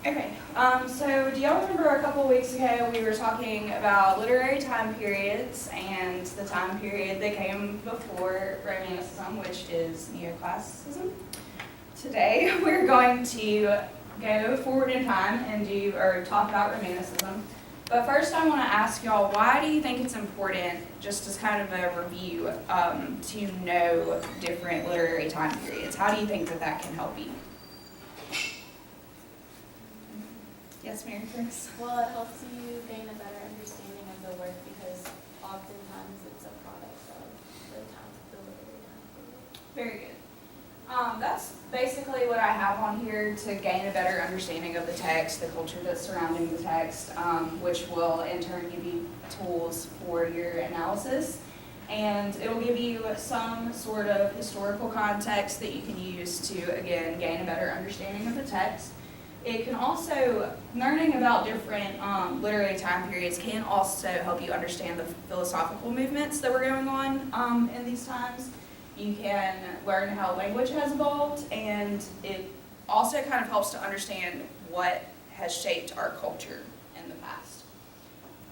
Okay, so do y'all remember a couple weeks ago we were talking about literary time periods and the time period that came before Romanticism, which is Neoclassicism? Today we're going to go forward in time and talk about Romanticism. But first I want to ask y'all, why do you think it's important, just as kind of a review, to know different literary time periods? How do you think that can help you? Yes, Mary Chris? Well, it helps you gain a better understanding of the work because oftentimes it's a product of the literary time period. Very good. That's basically what I have on here to gain a better understanding of the text, the culture that's surrounding the text, which will in turn give you tools for your analysis. And it will give you some sort of historical context that you can use to, again, gain a better understanding of the text. It can also, learning about different literary time periods can also help you understand the philosophical movements that were going on in these times. You can learn how language has evolved, and it also kind of helps to understand what has shaped our culture in the past.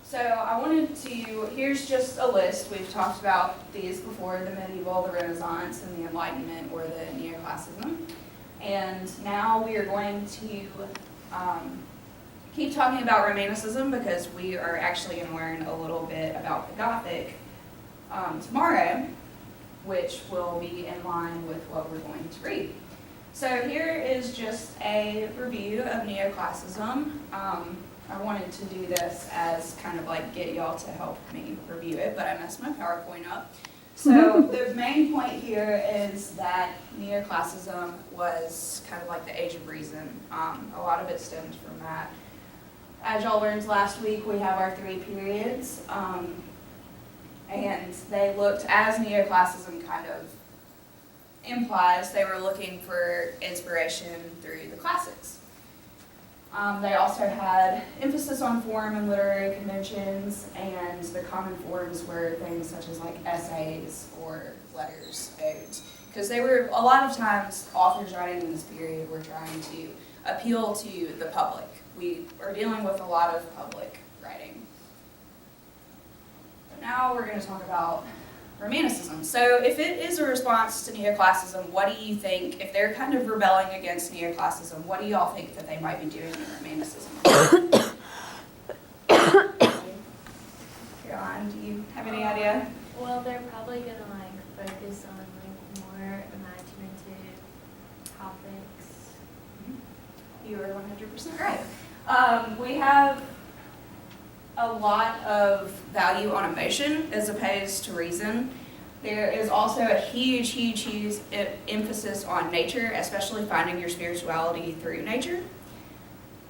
So I wanted to, here's just a list. We've talked about these before: the medieval, the Renaissance, and the Enlightenment, or the Neoclassicism. And now we are going to keep talking about Romanticism because we are actually going to learn a little bit about the Gothic tomorrow, which will be in line with what we're going to read. So here is just a review of Neoclassicism. I wanted to do this as kind of like get y'all to help me review it, but I messed my PowerPoint up. So the main point here is that Neoclassicism was kind of like the Age of Reason. A lot of it stemmed from that. As y'all learned last week, we have our 3 periods, and they looked, as Neoclassicism kind of implies, they were looking for inspiration through the classics. They also had emphasis on form and literary conventions, and the common forms were things such as like essays or letters, odes, because they were, a lot of times, authors writing in this period were trying to appeal to the public. We are dealing with a lot of public writing. But now we're going to talk about Romanticism. So if it is a response to Neoclassicism, what do you think, if they're kind of rebelling against Neoclassicism, what do y'all think that they might be doing in Romanticism? Caroline, do you have any idea? Well, they're probably going to focus on more imaginative topics. You are 100% right. We have a lot of value on emotion as opposed to reason. There is also a huge emphasis on nature, especially finding your spirituality through nature.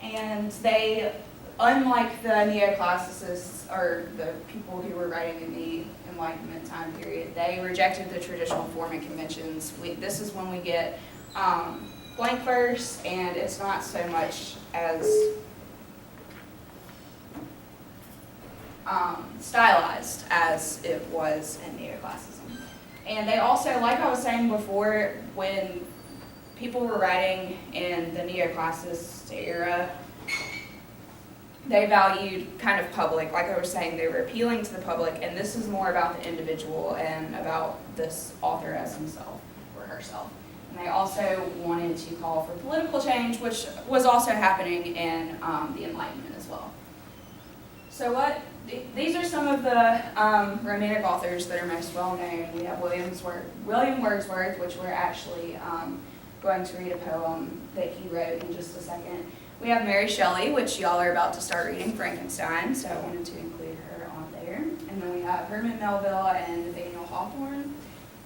And they, unlike the Neoclassicists or the people who were writing in the Enlightenment time period, they rejected the traditional form and conventions. This is when we get blank verse, and it's not so much as stylized as it was in Neoclassicism. And they also, like I was saying before, when people were writing in the Neoclassicist era, they valued kind of public, like I was saying, they were appealing to the public, and this is more about the individual and about this author as himself or herself. And they also wanted to call for political change, which was also happening in the Enlightenment as well. So these are some of the Romantic authors that are most well known. We have William Wordsworth, which we're actually going to read a poem that he wrote in just a second. We have Mary Shelley, which y'all are about to start reading, Frankenstein, so I wanted to include her on there. And then we have Herman Melville and Nathaniel Hawthorne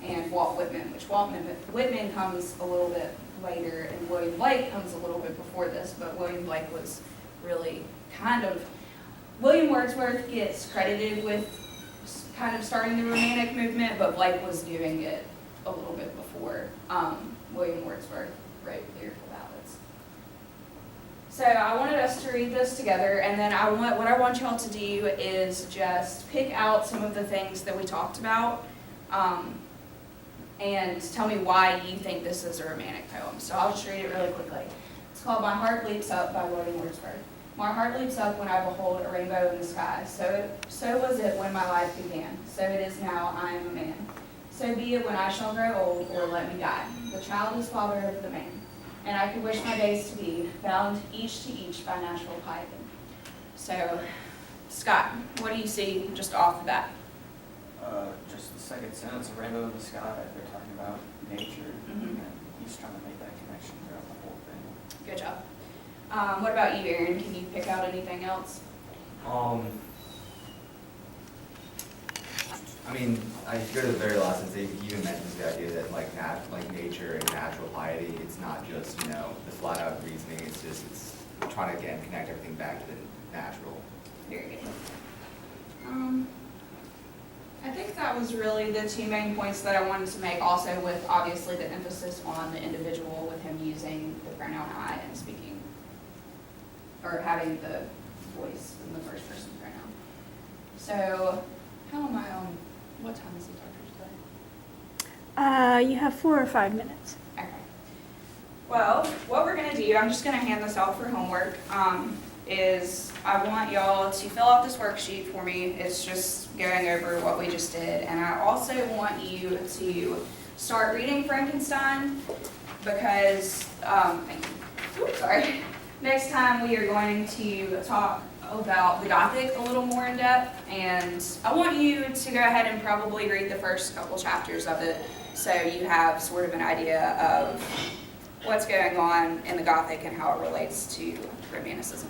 and Walt Whitman, which Walt Whitman comes a little bit later, and William Blake comes a little bit before this, but William Blake was really William Wordsworth gets credited with kind of starting the Romantic movement, but Blake was doing it a little bit before William Wordsworth wrote lyrical ballads. So I wanted us to read this together, and then what I want y'all to do is just pick out some of the things that we talked about and tell me why you think this is a Romantic poem. So I'll just read it really quickly. called My Heart Leaps Up by William Wordsworth. My heart leaps up when I behold a rainbow in the sky. So was it when my life began. So it is now I am a man. So be it when I shall grow old or let me die. The child is father of the man. And I could wish my days to be bound each to each by natural piety. So, Scott, what do you see just off the bat? Just the second sentence, a rainbow in the sky, they're talking about nature, Mhm. and he's trying to make that connection throughout the whole thing. Good job. What about you, Aaron? Can you pick out anything else? I mean, I go to the very last and say, he even mentions the idea that like nature and natural piety, it's not just, the flat out reasoning, it's trying to again connect everything back to the natural. Very good. I think that was really the two main points that I wanted to make, also with obviously the emphasis on the individual with him using the pronoun I and speaking, or having the voice in the first person pronoun. So, how am I on, what time is it, Dr. Today? You have 4 or 5 minutes. Okay. Well, what we're gonna do, I'm just gonna hand this out for homework, is I want y'all to fill out this worksheet for me. It's just going over what we just did. And I also want you to start reading Frankenstein because, thank you. Oops, sorry. Next time we are going to talk about the Gothic a little more in depth. And I want you to go ahead and probably read the first couple chapters of it so you have sort of an idea of what's going on in the Gothic and how it relates to Romanticism.